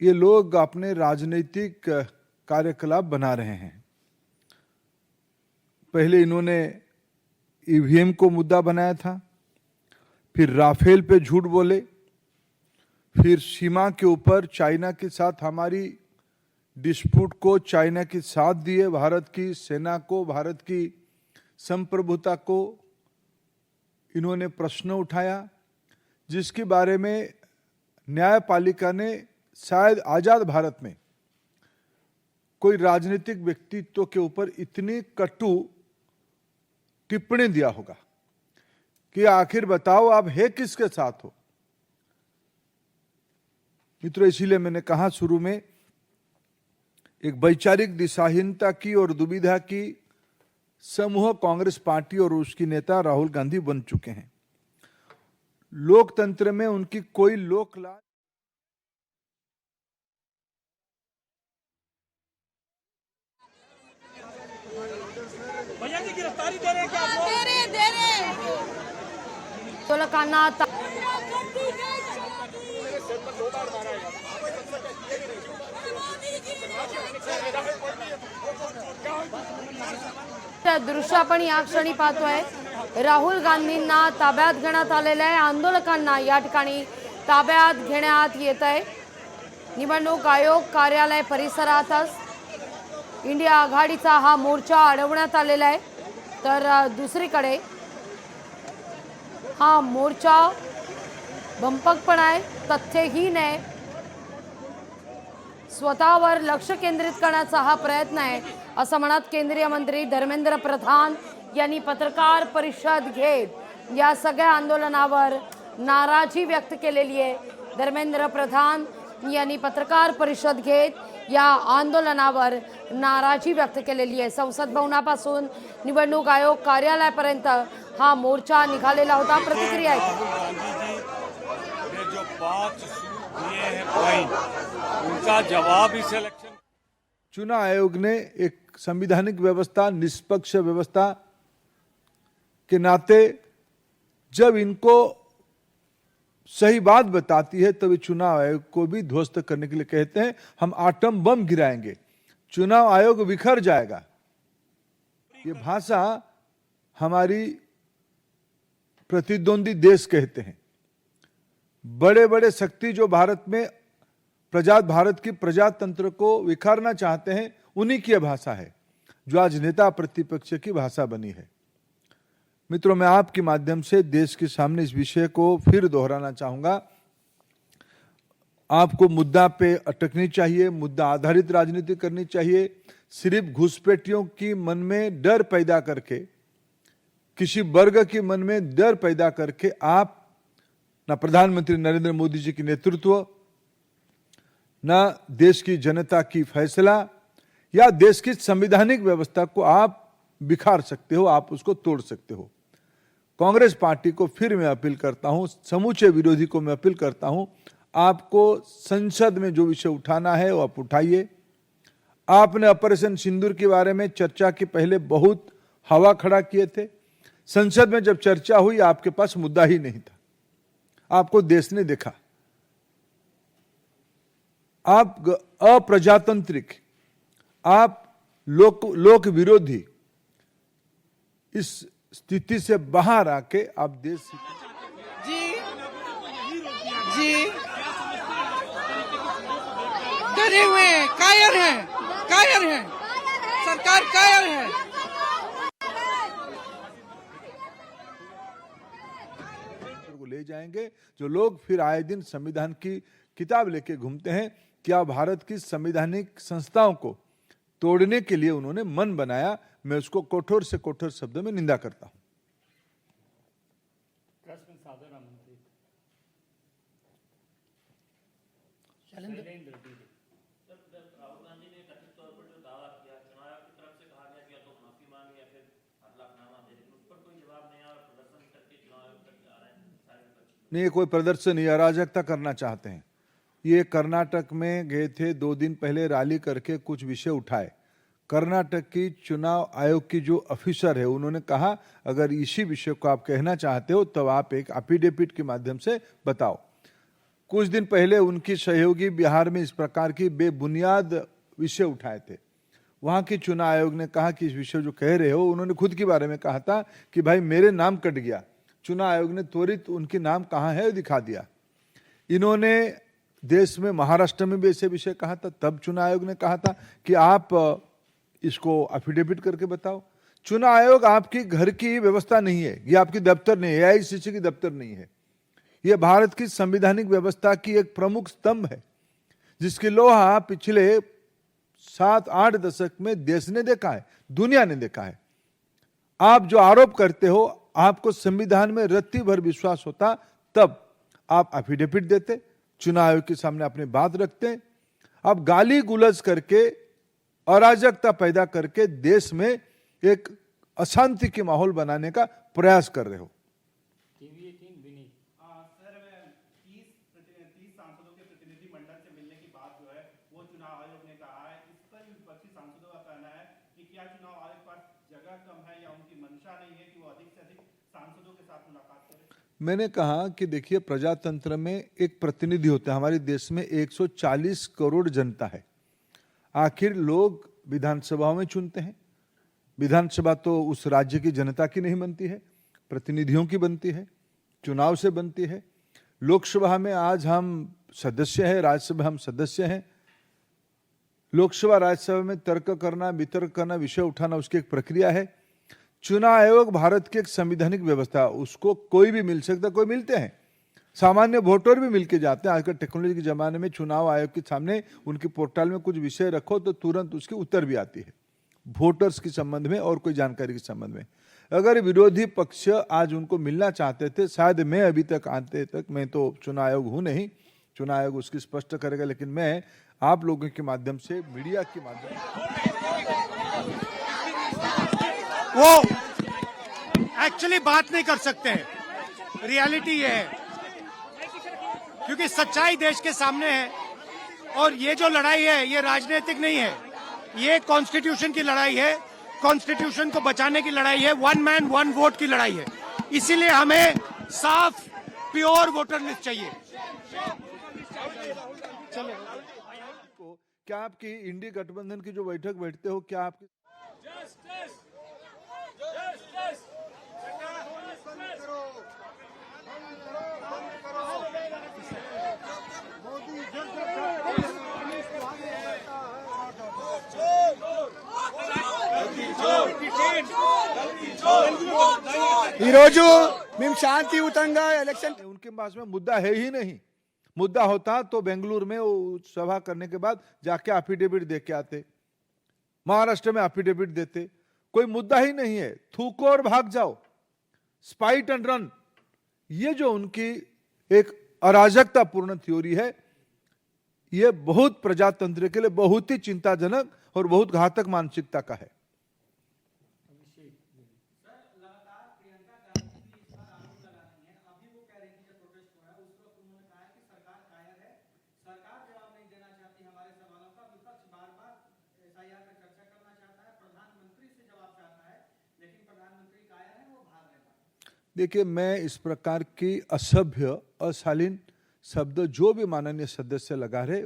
ये लोग अपने राजनीतिक कार्यकलाप बना रहे हैं। पहले इन्होंने ईवीएम को मुद्दा बनाया था, फिर राफेल पे झूठ बोले, फिर सीमा के ऊपर चाइना के साथ हमारी डिस्प्यूट को चाइना के साथ दिए, भारत की सेना को, भारत की संप्रभुता को इन्होंने प्रश्न उठाया, जिसके बारे में न्यायपालिका ने शायद आजाद भारत में कोई राजनीतिक व्यक्तित्व के ऊपर इतनी कटु टिप्पणी दिया होगा कि आखिर बताओ आप है किसके साथ हो। मित्रों, इसीलिए मैंने कहा शुरू में, एक वैचारिक दिशाहीनता की और दुविधा की समूह कांग्रेस पार्टी और उसकी नेता राहुल गांधी बन चुके हैं। लोकतंत्र में उनकी कोई लोकलाज भैया जी गिरफ्तारी दे रहे हैं क्या? दे रहे तोलकाना दृश्य आपण या क्षणी पाहतोय। राहुल गांधींना ताब्यात घेण्यात आलेलं आहे। आंदोलकांना या ठिकाणी ताब्यात घेण्यात येत आहे। निवडणूक आयोग कार्यालय परिसरातच इंडिया आघाडीचा हा मोर्चा अडवण्यात आलेला आहे। तर दुसरीकडे हा मोर्चा भंपकपण आहे, तथ्यहीन आहे, स्वतःवर लक्ष केंद्रित करण्याचा हा प्रयत्न आहे असं म्हणत केंद्रीय मंत्री धर्मेंद्र प्रधान यांनी पत्रकार परिषद घेत या सगळ्या आंदोलनावर नाराजी व्यक्त केलेली आहे। धर्मेंद्र प्रधान यांनी पत्रकार परिषद घेत या आंदोलनावर नाराजी व्यक्त केलेली आहे। संसद भवनापासून निवडणूक आयोग कार्यालयापर्यंत हा मोर्चा निघालेला होता। प्रतिक्रिया जो 5 दिए हैं पॉइंट, उनका जवाब इस इलेक्शन। चुनाव आयोग ने एक संवैधानिक व्यवस्था, निष्पक्ष व्यवस्था के नाते जब इनको सही बात बताती है तभी चुनाव आयोग को भी ध्वस्त करने के लिए कहते हैं हम आटम बम गिराएंगे, चुनाव आयोग बिखर जाएगा। ये भाषा हमारी प्रतिद्वंदी देश कहते हैं। बड़े बड़े शक्ति जो भारत में भारत की प्रजातंत्र को विखारना चाहते हैं, उन्हीं की भाषा है जो आज नेता प्रतिपक्ष की भाषा बनी है। मित्रों, मैं आपके माध्यम से देश के सामने इस विषय को फिर दोहराना चाहूंगा। आपको मुद्दा पे अटकनी चाहिए, मुद्दा आधारित राजनीति करनी चाहिए। सिर्फ घुसपैठियों की मन में डर पैदा करके, किसी वर्ग के मन में डर पैदा करके आप न प्रधानमंत्री नरेंद्र मोदी जी की नेतृत्व, न देश की जनता की फैसला या देश की संवैधानिक व्यवस्था को आप बिखार सकते हो, आप उसको तोड़ सकते हो। कांग्रेस पार्टी को फिर मैं अपील करता हूं, समूचे विरोधी को मैं अपील करता हूं, आपको संसद में जो विषय उठाना है वो आप उठाइए। आपने ऑपरेशन सिंदूर के बारे में चर्चा के पहले बहुत हवा खड़ा किए थे। संसद में जब चर्चा हुई आपके पास मुद्दा ही नहीं था। आपको देश ने देखा, आप अप्रजातांत्रिक, आप लोक विरोधी, इस स्थिति से बाहर आके आप देश जी डरे हुए हैं, कायर हैं, सरकार कायर है। को ले जाएंगे जो लोग फिर आए दिन संविधान की किताब लेके घूमते हैं। क्या भारत की संवैधानिक संस्थाओं को तोड़ने के लिए उन्होंने मन बनाया। मैं उसको कठोर से कठोर शब्दों में निंदा करता हूं। राहुल गांधी ने कथित तौर पर जो दावा किया, चुनाव आयोग की तरफ से कहा गया कि या तो माफी मांगी या फिर हलफनामा दे, लेकिन उस पर कोई जवाब नहीं आया और प्रदर्शन करके चुनाव आयोग तक जा रहे हैं सारे विपक्ष। नहीं, कोई प्रदर्शन नहीं, अराजकता करना चाहते हैं। ये कर्नाटक में गए थे, 2 दिन पहले रैली करके कुछ विषय उठाए। कर्नाटक की चुनाव आयोग की जो ऑफिसर है उन्होंने कहा अगर इसी विषय को आप कहना चाहते हो तो आप एक एफिडेविट के माध्यम से बताओ। कुछ दिन पहले उनकी सहयोगी बिहार में इस प्रकार की बेबुनियाद विषय उठाए थे। वहां के चुनाव आयोग ने कहा कि इस विषय जो कह रहे हो, उन्होंने खुद के बारे में कहा था कि भाई मेरे नाम कट गया। चुनाव आयोग ने त्वरित उनके नाम कहाँ है दिखा दिया। इन्होंने देश में महाराष्ट्र में भी ऐसे विषय कहा था, तब चुनाव आयोग ने कहा था कि आप इसको एफिडेविट करके बताओ। चुनाव आयोग आपकी घर की व्यवस्था नहीं है, ये आपकी दफ्तर नहीं है, एआईसीसी की दफ्तर नहीं है। यह भारत की संवैधानिक व्यवस्था की एक प्रमुख स्तंभ है, जिसकी लोहा पिछले 7-8 दशक में देश ने देखा है, दुनिया ने देखा है। आप जो आरोप करते हो, आपको संविधान में रत्ती भर विश्वास होता तब आप एफिडेविट देते, चुनाव आयोग के सामने अपनी बात रखते। आप गाली गुलज करके, अराजकता पैदा करके देश में एक अशांति की माहौल बनाने का प्रयास कर रहे हो। सर 30 सांसदों के प्रतिनिधि मंडल से मिलने की बात जो है वो चुनाव आयोग ने कहा है। इस पर विपक्षी सांसदों का कहना है कि क्या चुनाव आयोग के पास जगह कम है या उनकी मंशा नहीं है कि वो अधिक से अधिक सांसदों के साथ मुलाकात करें। मैंने कहा कि देखिए, प्रजातंत्र में एक प्रतिनिधि होता है। हमारे देश में 140 करोड़ जनता है। आखिर लोग विधानसभाओं में चुनते हैं। विधानसभा तो उस राज्य की जनता की नहीं बनती है, प्रतिनिधियों की बनती है, चुनाव से बनती है। लोकसभा में आज हम सदस्य हैं, राज्यसभा हम सदस्य हैं। लोकसभा राज्यसभा में तर्क करना, वितर्क करना, विषय उठाना उसकी एक प्रक्रिया है। चुनाव आयोग भारत की एक संवैधानिक व्यवस्था, उसको कोई भी मिल सकता, कोई मिलते हैं, सामान्य वोटर भी मिलके जाते हैं। आजकल टेक्नोलॉजी के जमाने में चुनाव आयोग के सामने उनके पोर्टल में कुछ विषय रखो तो तुरंत उसकी उत्तर भी आती है, वोटर्स के संबंध में और कोई जानकारी के संबंध में। अगर विरोधी पक्ष आज उनको मिलना चाहते थे, शायद मैं अभी तक आते तक, मैं तो चुनाव आयोग हूं नहीं, चुनाव आयोग उसकी स्पष्ट करेगा, लेकिन मैं आप लोगों के माध्यम से, मीडिया के माध्यम से, वो एक्चुअली बात नहीं कर सकते हैं। रियलिटी ये है, क्योंकि सच्चाई देश के सामने है और ये जो लड़ाई है ये राजनीतिक नहीं है, ये कॉन्स्टिट्यूशन की लड़ाई है, कॉन्स्टिट्यूशन को बचाने की लड़ाई है, 1 मैन 1 वोट की लड़ाई है। इसीलिए हमें साफ प्योर वोटर लिस्ट चाहिए। क्या आपकी इंडी गठबंधन की जो बैठक बैठते हो, क्या आपकी ఈరోజు మేము శాంతియుతంగా ఎలక్షన్ उनके पास में मुद्दा है ही नहीं। मुद्दा होता तो बेंगलुरु में वो सभा करने के बाद जाके एफिडेविट दे के आते, महाराष्ट्र में एफिडेविट देते। कोई मुद्दा ही नहीं है, थूको और भाग जाओ, स्पाइट एंड रन। ये जो उनकी एक अराजकता पूर्ण थ्योरी है, ये बहुत प्रजातंत्र के लिए बहुत ही चिंताजनक और बहुत घातक मानसिकता का है। देखिए, मैं इस प्रकार की असभ्य, अशालीन शब्द जो भी माननीय सदस्य लगा रहे,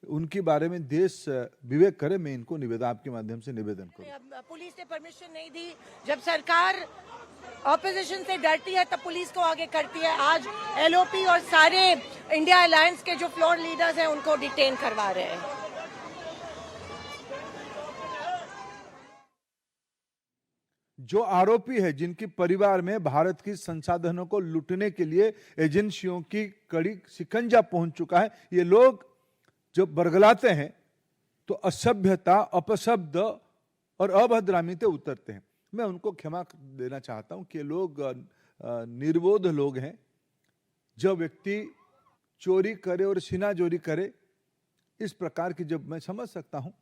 उनकी बारे में देश विवेक करे। मैं इनको निवेदन, आपके माध्यम से निवेदन करूं। पुलिस ने परमिशन नहीं दी। जब सरकार ऑपोजिशन से डरती है तब पुलिस को आगे करती है। आज एलओपी और सारे इंडिया अलायंस के जो फ्लोर लीडर्स हैं उनको डिटेन करवा रहे हैं। जो आरोपी है, जिनके परिवार में भारत की संसाधनों को लूटने के लिए एजेंसियों की कड़ी शिकंजा पहुंच चुका है, ये लोग जब बरगलाते हैं तो असभ्यता, अपशब्द और अभद्रामी से उतरते हैं। मैं उनको क्षमा देना चाहता हूं कि ये लोग निर्बोध लोग हैं। जब व्यक्ति चोरी करे और सीनाजोरी करे, इस प्रकार की, जब मैं समझ सकता हूं,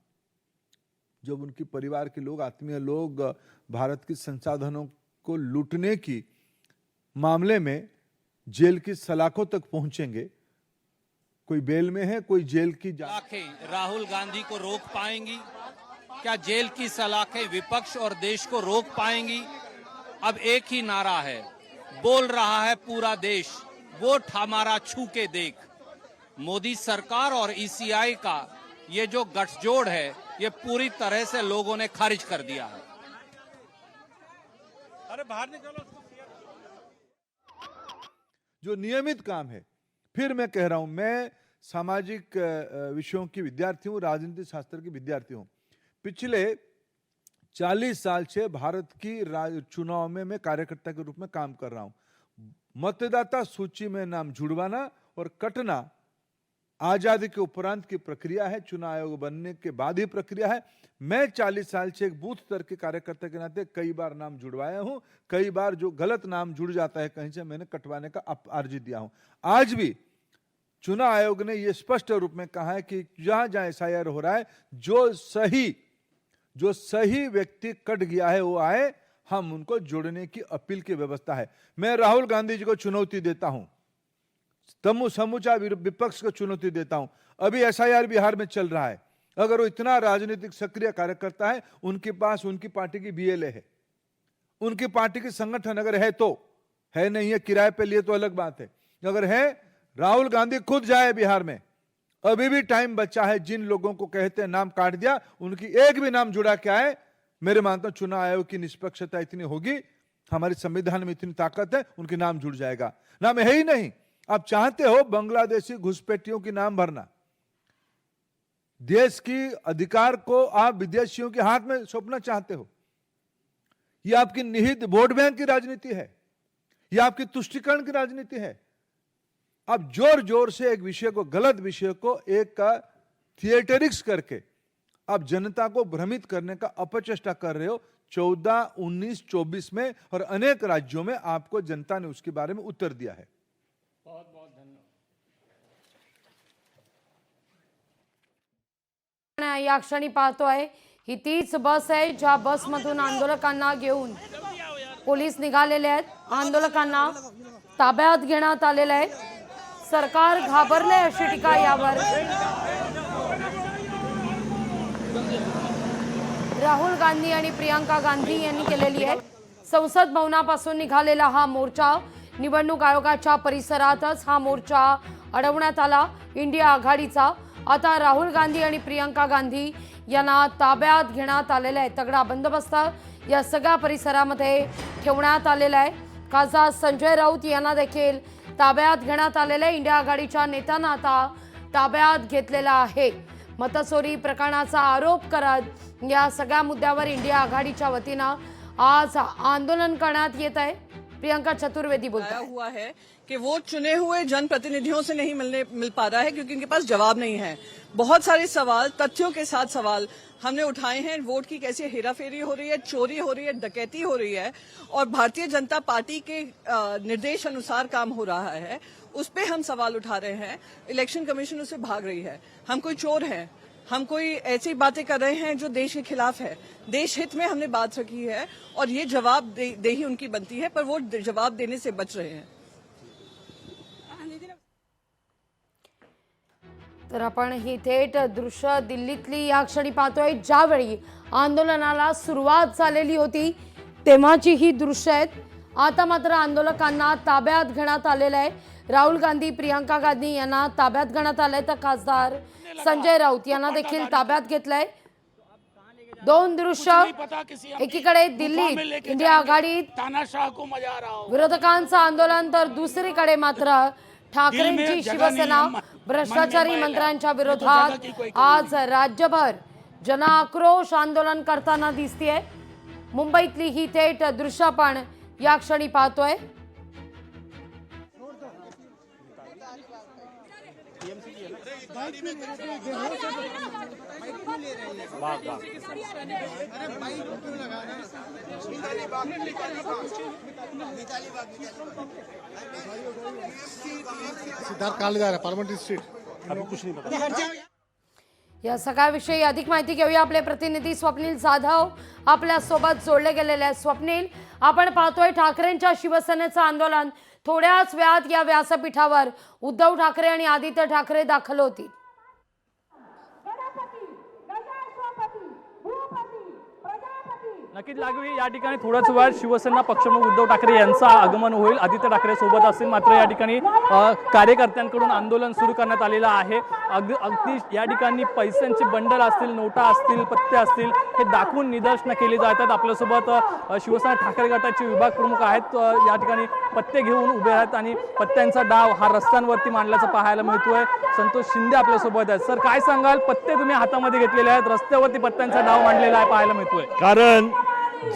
जब उनके परिवार के लोग, आत्मीय लोग भारत के संसाधनों को लूटने की मामले में जेल की सलाखों तक पहुंचेंगे। कोई बेल में है, कोई जेल की सलाखें राहुल गांधी को रोक पाएंगी? क्या जेल की सलाखें विपक्ष और देश को रोक पाएंगी? अब एक ही नारा है, बोल रहा है पूरा देश, वोट हमारा छू के देख। मोदी सरकार और ईसीआई का ये जो गठजोड़ है ये पूरी तरह से लोगों ने खारिज कर दिया है। अरे बाहर निकलो। जो नियमित काम है, फिर मैं कह रहा हूं, मैं सामाजिक विषयों की विद्यार्थी हूं, राजनीति शास्त्र की विद्यार्थी हूं। पिछले 40 साल से भारत की चुनाव में मैं कार्यकर्ता के रूप में काम कर रहा हूं। मतदाता सूची में नाम जुड़वाना और कटना आजादी के उपरांत की प्रक्रिया है, चुनाव आयोग बनने के बाद ही प्रक्रिया है। मैं 40 साल से एक बूथ स्तर के कार्यकर्ता के नाते कई बार नाम जुड़वाया हूं, कई बार जो गलत नाम जुड़ जाता है कहीं से मैंने कटवाने का अर्जी दिया हूं। आज भी चुनाव आयोग ने यह स्पष्ट रूप में कहा है कि जहां जहां एसआईआर हो रहा है, जो सही व्यक्ति कट गया है वो आए, हम उनको जोड़ने की अपील की व्यवस्था है। मैं राहुल गांधी जी को चुनौती देता हूं, समूचा विपक्ष को चुनौती देता हूं। अभी एसआईआर बिहार में चल रहा है, अगर वो इतना राजनीतिक सक्रिय कार्यकर्ता है, उनके पास उनकी पार्टी की बीएलए है, उनकी पार्टी की संगठन अगर है तो है, नहीं है किराए पे लिए तो अलग बात है। अगर है, राहुल गांधी खुद जाए बिहार में, अभी भी टाइम बचा है। जिन लोगों को कहते हैं नाम काट दिया, उनकी एक भी नाम जुड़ा के आए। मेरे मानता हूं चुनाव आयोग की निष्पक्षता इतनी होगी, हमारे संविधान में इतनी ताकत है, उनके नाम जुड़ जाएगा। नाम है ही नहीं, आप चाहते हो बांग्लादेशी घुसपैठियों की नाम भरना, देश की अधिकार को आप विदेशियों के हाथ में सौंपना चाहते हो। यह आपकी निहित वोट बैंक की राजनीति है, यह आपकी तुष्टीकरण की राजनीति है। आप जोर जोर से एक विषय को, गलत विषय को एक का थिएटरिक्स करके आप जनता को भ्रमित करने का अपचेष्टा कर रहे हो। 14, 19, 24 में और अनेक राज्यों में आपको जनता ने उसके बारे में उत्तर दिया है। बहुत बहुत धन्यवाद। या क्षणी पाहतोय ही तीच बस आहे ज्या बसमधून आंदोलकांना घेऊन पोलीस निघालेले आहेत। आंदोलकांना ताब्यात घेण्यात आलेले आहे। सरकार घाबरले अशी टीका यावर राहुल गांधी आणि प्रियंका गांधी यांनी केलेली आहे। संसद भवनापासून निघालेला हा मोर्चा निवडणूक आयोगाच्या परिसरातच हा मोर्चा अडवण्यात आला इंडिया आघाडीचा। आता राहुल गांधी आणि प्रियंका गांधी यांना ताब्यात घेण्यात आलेला आहे। तगडा बंदोबस्त या सगळ्या परिसरामध्ये ठेवण्यात आलेला आहे। खासदार संजय राऊत यांना देखील ताब्यात घेण्यात आलेले आहे। इंडिया आघाडीच्या नेत्यांना आता ताब्यात घेतलेला आहे। मतचोरी प्रकरणाचा आरोप करत या सगळ्या मुद्द्यावर इंडिया आघाडीच्या वतीने आज आंदोलन करण्यात येत आहे। प्रियंका चतुर्वेदी बोलता हुआ है कि वो चुने हुए जनप्रतिनिधियों से नहीं मिल पा रहा है क्योंकि उनके पास जवाब नहीं है। बहुत सारे सवाल, तथ्यों के साथ सवाल हमने उठाए हैं। वोट की कैसे हेराफेरी हो रही है, चोरी हो रही है, डकैती हो रही है और भारतीय जनता पार्टी के निर्देश अनुसार काम हो रहा है, उस पे हम सवाल उठा रहे हैं। इलेक्शन कमीशन उससे भाग रही है। हम कोई चोर हैं, हम कोई ऐसी बातें कर रहे हैं जो देश के खिलाफ है। देश हित में हमने बात रखी है और ये जवाब देही उनकी बनती है, पर वो जवाब देने से बच रहे हैं। तर आपण ही थेट दृश्य दिल्लीतली या क्षणी पाहतोय। ज्यावेळी आंदोलनाला सुरुवात झालेली होती तेव्हाची ही दृश्य आहेत। आता मात्र आंदोलकांना ताब्यात घेण्यात आलेलं आहे। राहुल गांधी, प्रियंका गांधी यांना ताब्यात घेण्यात आलंय तर खासदार संजय राऊत यांना देखील ताब्यात घेतलंय। दोन दृश्य, एकीकडे दिल्लीत इंडिया आघाडीत विरोधकांचं आंदोलन तर दुसरीकडे मात्र ठाकरेंची शिवसेना भ्रष्टाचारी मंत्र्यांच्या विरोधात आज राज्यभर जनाक्रोश आंदोलन करताना दिसतेय। मुंबईतली ही थेट दृश्य आपण या क्षणी पाहतोय। सिद्धार्थ कहाँ ले जा रहा है? Parliamentary street. अभी कुछ नहीं पता। या सगळ्याविषयी अधिक माहिती घेऊया। आपले प्रतिनिधी स्वप्नील जाधव आपल्या सोबत जोडले गेलेले आहेत। स्वप्नील, आपण पाहतोय ठाकरेंच्या शिवसेनेचं आंदोलन। थोड्याच वेळात या व्यासपीठावर उद्धव ठाकरे आणि आदित्य ठाकरे दाखल होतील। नक्कीच लागवी या ठिकाणी थोड्याच वेळात शिवसेना पक्षप्रमुख उद्धव ठाकरे यांचं आगमन होईल. आदित्य ठाकरे सोबत असतील, मात्र या ठिकाणी कार्यकर्त्यांकडून आंदोलन सुरू करण्यात आलेलं आहे. अगदी या ठिकाणी पैशांचे बंडल असतील, नोटा असतील, पत्ते असतील, हे दाखवून निदर्शनं केली जातात. आपल्यासोबत शिवसेना ठाकरे गटाचे विभाग प्रमुख आहेत, या ठिकाणी पत्ते घेऊन उभे आहेत आणि पत्त्यांचा डाव हा रस्त्यांवरती मांडल्याचं पाहायला मिळतोय. संतोष शिंदे आपल्यासोबत आहेत. सर, काय सांगाल, पत्ते तुम्ही हातामध्ये घेतलेले आहेत, रस्त्यावरती पत्त्यांचा डाव मांडलेला आहे पाहायला मिळतोय. कारण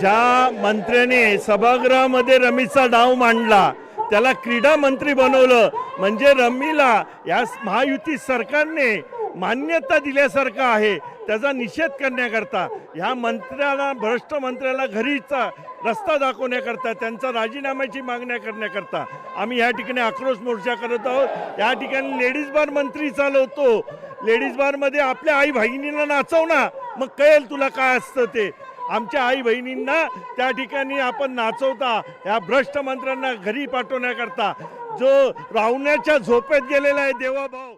ज्या मंत्र्याने सभागृहामध्ये रमीचा डाव मांडला त्याला क्रीडा मंत्री बनवलं, म्हणजे रमीला या महायुती सरकारने मान्यता दिल्यासारखं आहे. त्याचा निषेध करण्याकरता, ह्या मंत्र्याला, भ्रष्ट मंत्र्याला घरीचा रस्ता दाखवण्याकरता, त्यांचा राजीनाम्याची मागण्या करण्याकरता आम्ही या ठिकाणी आक्रोश मोर्चा करत आहोत. या ठिकाणी लेडीज बार मंत्री चालवतो. लेडीज बारमध्ये आपल्या आई बहिणींना नाचव ना, मग कळेल तुला काय असतं ते. आमच्या आई बहिणींना त्या ठिकाणी आपण नाचवता, या भ्रष्ट मंत्र्यांना घरी पाठवण्याकरता जो रावण्याच्या झोपेत गेलेला आहे देवाभाऊ.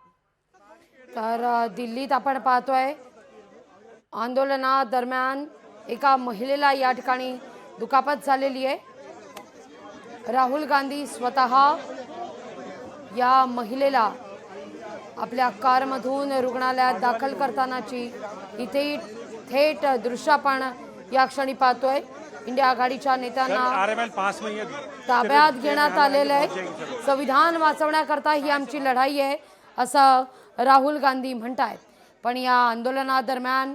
तर दिल्लीत आपण पाहतोय आंदोलनादरम्यान एका महिलेला या ठिकाणी दुखापत झालेली आहे. राहुल गांधी स्वतः या महिलेला आपल्या कारमधून रुग्णालयात दाखल करतानाची इथे थेट दृश्य आपण या क्षणी पाहतोय. इंडिया आघाडीच्या नेत्यांना ताब्यात घेण्यात आलेलं आहे. संविधान वाचवण्याकरता ही आमची लढाई आहे असं राहुल गांधी म्हणतायत. पण या आंदोलनादरम्यान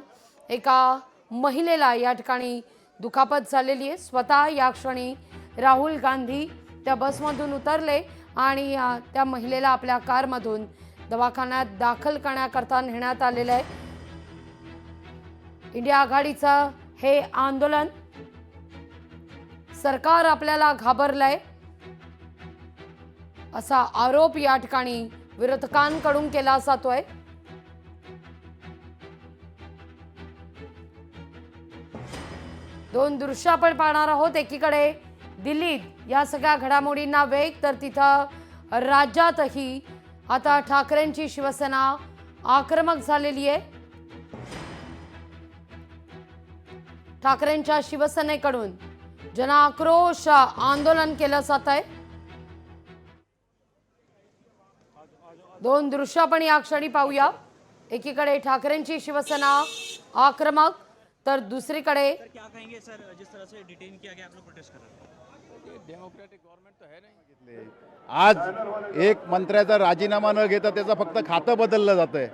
एका महिलेला या ठिकाणी दुखापत झालेली आहे. स्वतः या क्षणी राहुल गांधी त्या बसमधून उतरले आणि त्या महिलेला आपल्या कारमधून दवाखान्यात दाखल करण्याकरता नेण्यात आलेलं आहे. इंडिया आघाडीचं हे आंदोलन, सरकार आपल्याला घाबरलंय असा आरोप या ठिकाणी विरोधकांकडून केला जातोय. दोन दृश्य आपण पाहणार आहोत. एकीकडे दिल्लीत या सगळ्या घडामोडींना वेग, तर तिथं राज्यातही आता ठाकरेंची शिवसेना आक्रमक झालेली आहे. ठाकरेंच्या शिवसेनेकडून जनाक्रोश आंदोलन केलं जात आहे. दोन दृश्य आपण या क्षणी पाहूया. एकीकडे ठाकरेंची शिवसेना आक्रमक, तर दुसरीकडे क्या कहेंगे सर, जिस तरह से डिटेन किया गया, आप लोग प्रोटेस्ट कर रहे हैं. डेमोक्रेटिक गव्हर्नमेंट तो है नाही. आज एक मंत्र्याचा राजीनामा न घेता त्याचं फक्त खातं बदललं जातंय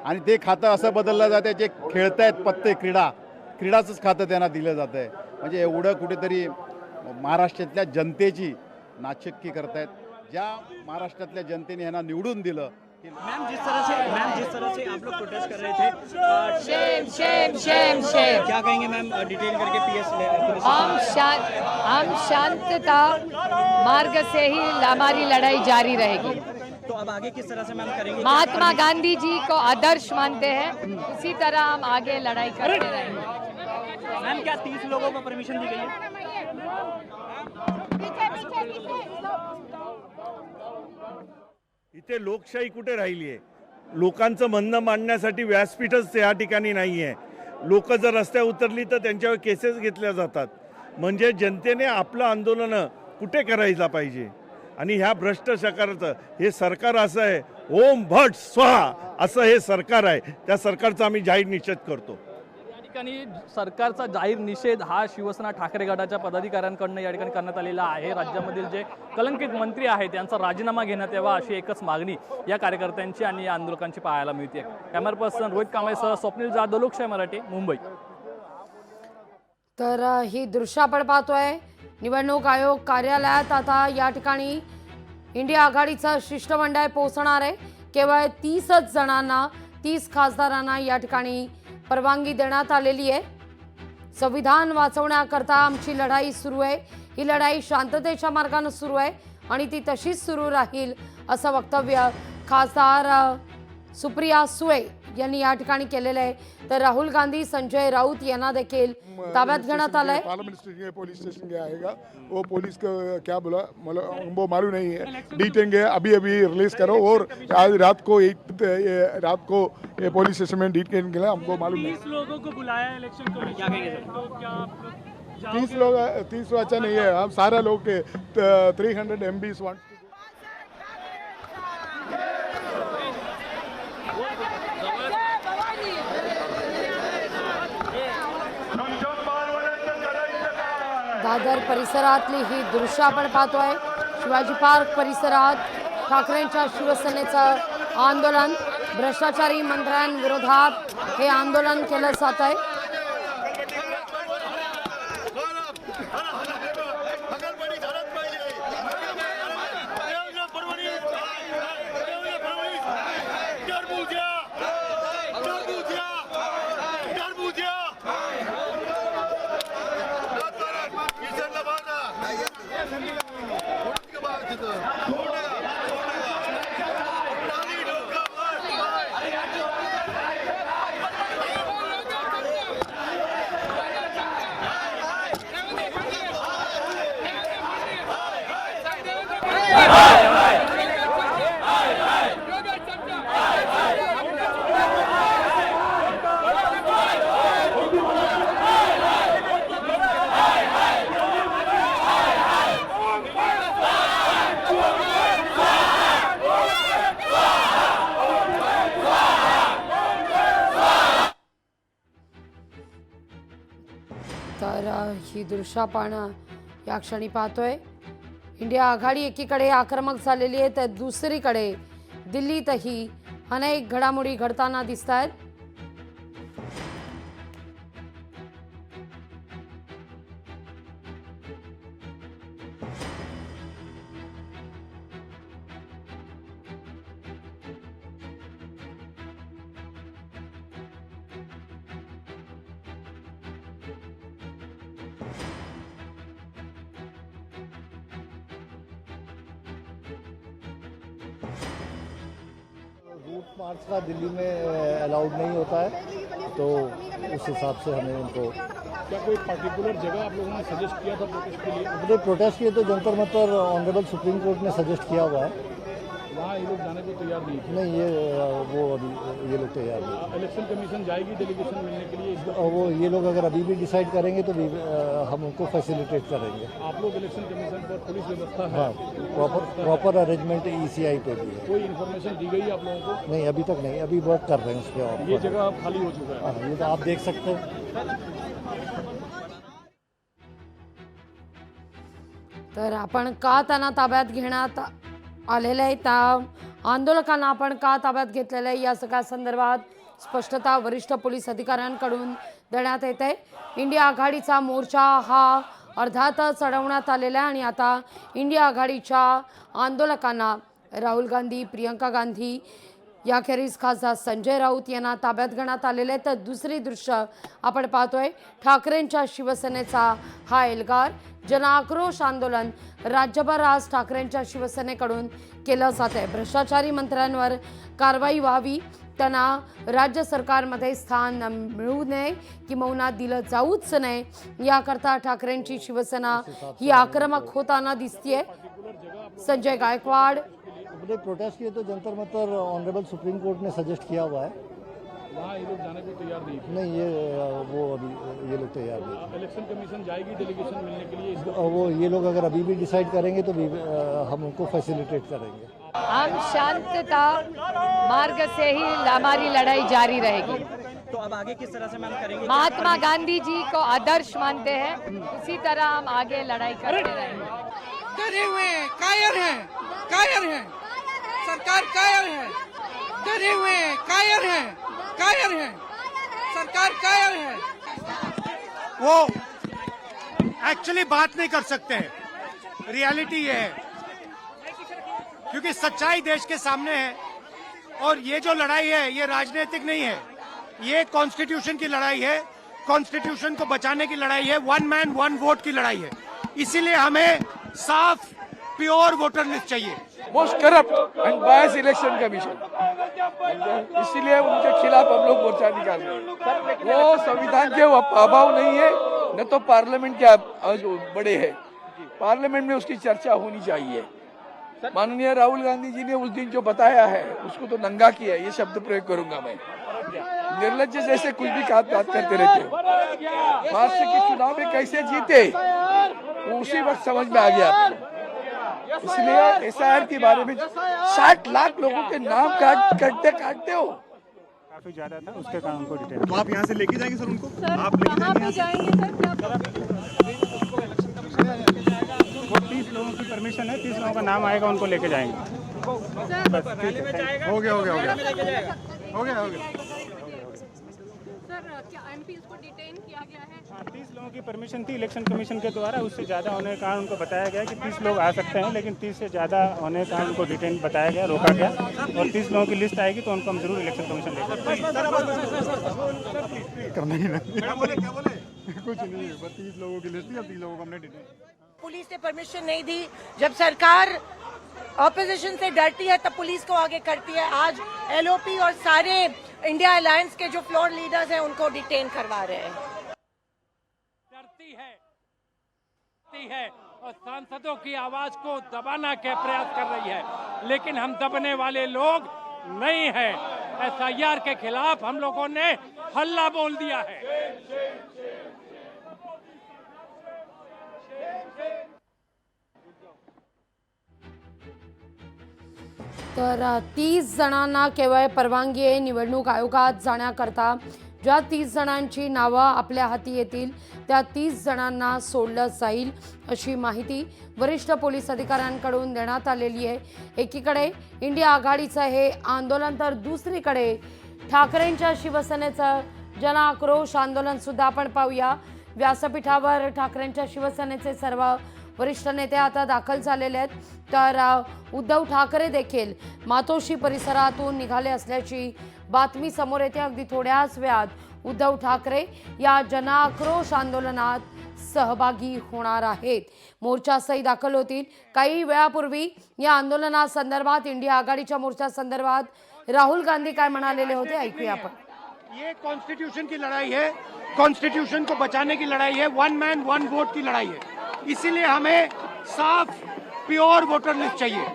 आणि ते खातं असं बदललं जातंय जे खेळतायत पत्ते, क्रीडाचंच खातं त्यांना दिलं जात आहे. म्हणजे एवढं कुठेतरी महाराष्ट्रातल्या जनतेची नाचक्की करतायत. ज्या महाराष्ट्रातल्या जनतेने यांना निवडून दिलं. मैम जिस तरह से आप लोग प्रोटेस्ट कर रहे थे, शेम शेम शेम शेम. क्या कहेंगे मैम, डिटेन करके पीएस हम शांतता मार्ग से ही हमारी लड़ाई जारी रहेगी. तो अब आगे किस तरह से मैम करेंगे? महात्मा गांधी जी को आदर्श मानते हैं, उसी तरह हम आगे लड़ाई करते रहेंगे. मैम क्या 30 लोगों को परमिशन दी गई है? इथे लोकशाही कुठे राहिली आहे? लोकांचं म्हणणं मांडण्यासाठी व्यासपीठच या ठिकाणी नाही आहे. लोक जर रस्त्यावर उतरली तर त्यांच्यावर केसेस घेतल्या जातात. म्हणजे जनतेने आपलं आंदोलन कुठे करायला पाहिजे. आणि ह्या भ्रष्ट सरकारचं हे सरकार असं आहे, ओम भट स्वाहा असं हे सरकार आहे. त्या सरकारचा आम्ही जाहीर निषेध करतो. या ठिकाणी सरकारचा जाहीर निषेध हा शिवसेना ठाकरे गटाच्या पदाधिकाऱ्यांकडून या ठिकाणी करण्यात आलेला आहे. राज्यामधील जे कलंकित मंत्री आहेत त्यांचा राजीनामा घेण्यात यावा अशी एकच मागणी या कार्यकर्त्यांची आणि या आंदोलकांची पाहायला मिळते. कॅमेरा पर्सन रोहित कांबळेसह स्वप्नील जाधव, लोकशाही मराठी, मुंबई. तर ही दृश्य आपण पाहतोय. निवडणूक आयोग कार्यालयात आता या ठिकाणी इंडिया आघाडीचं शिष्टमंडळ पोहोचणार आहे. केवळ 30च जणांना, 30 खासदारांना या ठिकाणी परवानगी देण्यात आलेली आहे. संविधान वाचवण्याकरता आमची लढाई सुरू आहे. ही लढाई शांततेच्या मार्गाने सुरू आहे आणि ती तशीच सुरू राहील असं वक्तव्य खासदार सुप्रिया सुळे यांनी या ठिकाणी केलेलं आहे. तर राहुल गांधी, संजय राऊत यांना देखील ताब्यात घेण्यात आलंय. पार्लियामेंट स्टेशन पुलिस स्टेशन गया आएगा, वो पुलिस को क्या बोला वो मालूम नहीं है, डिटेंगे अभी अभी रिलीज करो, और आज रात को ये पुलिस स्टेशन में डिटेन के लिए हमको मालूम नहीं. 30 लोगों को बुलाया इलेक्शन कमीशन, क्या कहेंगे तो क्या आप लोग 30 लोग अच्छा नहीं है, हम सारा लोग के 300 MPs वांट. दादर परिसरातली ही दृश्य आपण पाहतोय. शिवाजी पार्क परिसरात ठाकरेंच्या शिवसेनेचं आंदोलन, भ्रष्टाचारी मंत्र्यांविरोधात हे आंदोलन केलं जात आहे. तर ही दृश्य आपण या क्षणी पाहतोय. इंडिया आघाडी एकीकडे आक्रमक झालेली आहे, तर दुसरीकडे दिल्लीतही अनेक घडामोडी घडताना दिसत आहेत. रूट मार्च का दिल्ली में अलाउड नहीं होता है, तो उस हिसाब से हमें उनको. क्या कोई पर्टिकुलर जगह आप लोगों ने सजेस्ट किया था प्रोटेस्ट के लिए? अपने प्रोटेस्ट किए तो Jantar Mantar honourable supreme court ने सजेस्ट किया हुआ है. वहाँ ये लोग जाने को तैयार नहीं थे? नहीं, वो अभी ये लोग तैयार नहीं. इलेक्शन कमीशन जाएगी डेलीगेशन मिलने के लिए? वो ये लोग अगर अभी भी डिसाइड करेंगे तो हम उनको फैसिलिटेट करेंगे. आप लोग इलेक्शन कमीशन पर पुलिस व्यवस्था है? हाँ, प्रॉपर अरेंजमेंट ECI पे भी है. कोई इन्फॉर्मेशन दी गई आप लोगों को? नहीं, अभी तक नहीं, अभी वर्क कर रहे हैं उस पर. ये जगह खाली हो चुका है? हाँ, ये तो आप देख सकते हैं. तर आपण का त्यांना ताब्यात घेण्यात आलेलं आहे, त्या आंदोलकांना आपण का ताब्यात घेतलेलं आहे, या सगळ्या संदर्भात स्पष्टता वरिष्ठ पोलीस अधिकाऱ्यांकडून देण्यात येते. इंडिया आघाडीचा मोर्चा हा अर्ध्यातच अडवण्यात आलेला आहे आणि आता इंडिया आघाडीच्या आंदोलकांना राहुल गांधी, प्रियंका गांधी याखेरीज खासदार संजय राऊत यांना ताब्यात घेण्यात आलेले आहे. तर दुसरी दृश्य आपण पाहतोय, ठाकरेंच्या शिवसेनेचा हा एल्गार. जनाक्रोश आंदोलन राज्यभर आज ठाकरेंच्या शिवसेनेकडून केलं जात आहे. भ्रष्टाचारी मंत्र्यांवर कारवाई व्हावी, त्यांना राज्य सरकारमध्ये स्थान मिळू नये किंवा दिलं जाऊच नये, याकरता ठाकरेंची शिवसेना ही आक्रमक होताना दिसतीये. संजय गायकवाड. अपने प्रोटेस्ट किए तो Jantar Mantar honourable supreme court ने सजेस्ट किया हुआ है. वहाँ ये लोग जाने को तैयार नहीं थे? नहीं, वो अभी ये लोग तैयार नहीं. इलेक्शन कमीशन जाएगी डेलीगेशन मिलने के लिए? वो ये लोग अगर अभी भी डिसाइड करेंगे तो हम उनको फैसिलिटेट करेंगे. हम शांतता मार्ग से ही हमारी लड़ाई जारी रहेगी. तो अब आगे किस तरह से मैम करेंगे? महात्मा गांधी जी को आदर्श मानते हैं, उसी तरह हम आगे लड़ाई करते रहेंगे. डरे हुए हैं, कायर हैं, कायर हैं, सरकार कायर है. डरे हुए हैं, कायर हैं, कायर हैं, सरकार कायर है. वो एक्चुअली बात नहीं कर सकते हैं. रियलिटी ये है, क्योंकि सच्चाई देश के सामने है, और ये जो लड़ाई है ये राजनीतिक नहीं है, ये कॉन्स्टिट्यूशन की लड़ाई है. कॉन्स्टिट्यूशन को बचाने की लड़ाई है. 1 मैन 1 वोट की लड़ाई है. इसीलिए हमें साफ प्योर वोटर लिस्ट चाहिए। Most corrupt and bias election commission, इसीलिए उनके खिलाफ हम लोग मोर्चा निकाल रहे हैं। वो संविधान के अभाव नहीं है, न तो पार्लियामेंट के बड़े है। पार्लियामेंट में उसकी चर्चा होनी चाहिए। माननीय राहुल गांधी जी ने उस दिन जो बताया है उसको तो नंगा किया है, ये शब्द प्रयोग करूंगा मैं। निर्लज्ज जैसे कुछ भी बात करते रहते हो। महाराष्ट्र के चुनाव में कैसे जीते वो उसी वक्त समझ में आ गया। इसलिए एसआईआर के बारे में 60 लाख लोगों के नाम काटते हो। काफी ज्यादा था, उसके कारण उनको डिटेल। तो आप यहाँ से लेके जाएंगे सर उनको? आप लेके जाएंगे? वो 30 लोगों की परमिशन है, 30 लोगों का नाम आएगा, उनको लेके जाएंगे। हो गया। सर क्या एमपी को डिटेन किया गया है? हाँ, 30 लोगों की परमिशन थी इलेक्शन कमीशन के द्वारा, उससे ज़्यादा होने के कारण उनको बताया गया कि 30 लोग आ सकते हैं, लेकिन 30 से ज़्यादा होने के कारण उनको डिटेन बताया गया, रोका गया। और 30 लोगों की लिस्ट आएगी तो उनको हम जरूर इलेक्शन कमीशन लेकर करना ही नहीं। कुछ नहीं है, बस 30 लोगों की लिस्ट थी, अब 30 लोगों को हमने डिटेन। पुलिस ने परमिशन नहीं दी। जब सरकार ऑपोजिशन से डरती है तब पुलिस को आगे करती है। आज एलओपी और सारे इंडिया अलायंस के जो फ्लोर लीडर्स हैं उनको डिटेन करवा रहे हैं। डरती है और सांसदों की आवाज को दबाना के प्रयास कर रही है, लेकिन हम दबने वाले लोग नहीं है। एसआईआर के खिलाफ हम लोगों ने हल्ला बोल दिया है। तर 30 जणांना केवळ परवानगी आहे निवडणूक आयोगात जाण्याकरता। ज्या 30 जणांची नावं आपल्या हाती येतील त्या 30 जणांना सोडलं जाईल अशी माहिती वरिष्ठ पोलीस अधिकाऱ्यांकडून देण्यात आलेली आहे। एकीकडे इंडिया आघाडीचं हे आंदोलन तर दुसरीकडे ठाकरेंच्या शिवसेनेचं जनाक्रोश आंदोलन सुद्धा आपण पाहूया। व्यासपीठावर ठाकरेंच्या शिवसेनेचे सर्व वरिष्ठ नेते आता दाखल झालेले आहेत। तर उद्धव ठाकरे देखील मातोश्री परिसरातून निघाले असल्याची बातमी समोर येते। अगदी थोड्याच वेळात उद्धव ठाकरे या जनाक्रोश आंदोलनात सहभागी होणार आहेत, मोर्चासही दाखल होतील। काही वेळापूर्वी या आंदोलनासंदर्भात इंडिया आघाडीच्या मोर्चासंदर्भात राहुल गांधी काय म्हणालेले होते ऐकूया आपण। ये कॉन्स्टिट्यूशन की लड़ाई है, कॉन्स्टिट्यूशन को बचाने की लड़ाई है, वन मैन वन वोट की लड़ाई है। इसीलिए हमें साफ प्योर वोटर लिस्ट चाहिए।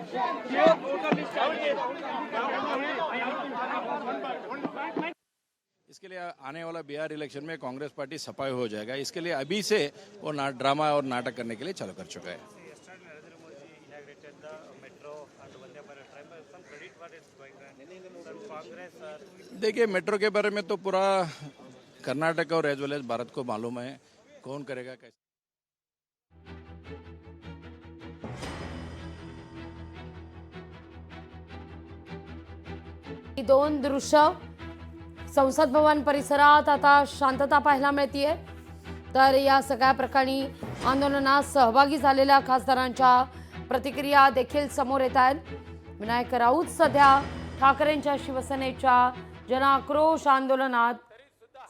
इसके लिए आने वाला बिहार इलेक्शन में कांग्रेस पार्टी सफाई हो जाएगा। इसके लिए अभी से वो ड्रामा और नाटक करने के लिए चालू कर चुका है। देखिए, मेट्रो के बारे में तो पूरा कर्नाटक और एज वेल एज भारत को मालूम है कौन करेगा कैसे। दोन दृश्य संसद भवन परिसरात आता शांतता पाहायला मिळतीये। तर या सगळ्या प्रकरणी आंदोलनात सहभागी झालेल्या खासदारांच्या प्रतिक्रिया देखील समोर येत आहेत। विनायक राऊत सध्या ठाकरेंच्या शिवसेनेच्या जनाक्रोश आंदोलनात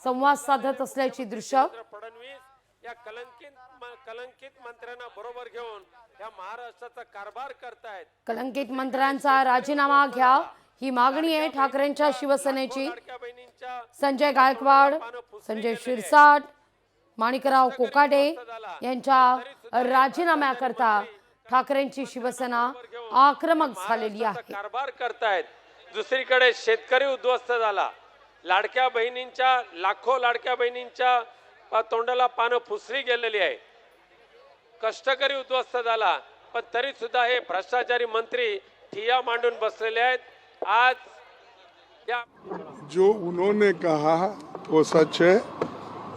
संवाद साधत असल्याची दृश्य। या कलंकित मंत्र्यांना बरोबर घेऊन या महाराष्ट्राचा कारभार करतायत। कलंकित मंत्र्यांचा राजीनामा घ्या ही मागणी आहे ठाकरेंच्या शिवसेनेची। संजय गायकवाड, संजय शिरसाट, माणिकराव कोकाटे यांच्या राजीनाम्याकरता ठाकरेंची शिवसेना आक्रमक झालेली आहे। कारभार करतायत। दुसरीकडे शेतकरी उद्ध्वस्त झाला। लाडक्या बहिणींच्या लाखो लाडक्या बहिणींच्या तोंडाला पानं फुसली गेलेली आहे। कष्टकरी उद्ध्वस्त झाला, पण तरी सुद्धा हे भ्रष्टाचारी मंत्री ठिया मांडून बसलेले आहेत। आज जो उन्होंने कहा वो सच है,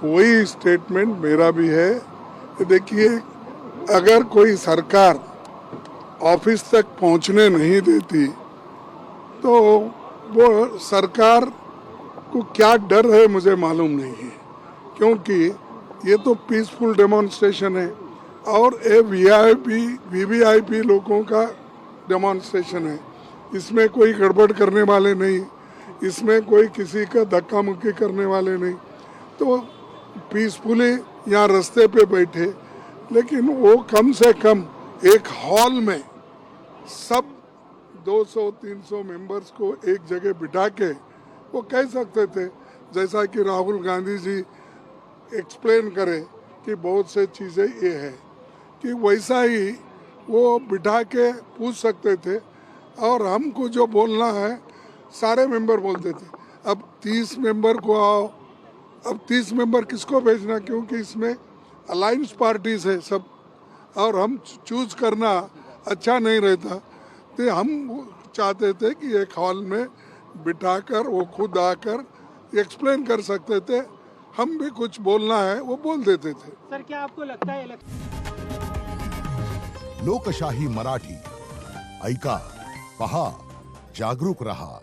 वही स्टेटमेंट मेरा भी है। देखिए, अगर कोई सरकार ऑफिस तक पहुंचने नहीं देती तो वो सरकार को क्या डर है मुझे मालूम नहीं है, क्योंकि ये तो पीसफुल डेमोन्स्ट्रेशन है और ये वीवीआईपी लोगों का डेमोन्स्ट्रेशन है। इसमें कोई गड़बड़ करने वाले नहीं, इसमें कोई किसी का धक्का मुक्की करने वाले नहीं। तो पीसफुली यहाँ रास्ते पे बैठे, लेकिन वो कम से कम एक हॉल में सब 200-300 मेंबर्स को एक जगह बिठा के वो कह सकते थे, जैसा कि राहुल गांधी जी एक्सप्लेन करें कि बहुत से चीज़ें ये है, कि वैसा ही वो बिठा के पूछ सकते थे और हमको जो बोलना है सारे मेंबर बोलते थे। अब 30 मेंबर को आओ, अब 30 मेंबर किसको भेजना, क्योंकि इसमें अलायंस पार्टीज है सब, और हम चूज करना अच्छा नहीं रहता। तो हम चाहते थे कि एक हॉल में बिठाकर वो खुद आकर एक्सप्लेन कर सकते थे, हम भी कुछ बोलना है वो बोल देते थे। सर क्या आपको लगता है लोकशाही मराठी ऐका, पहा, जागरूक रहा।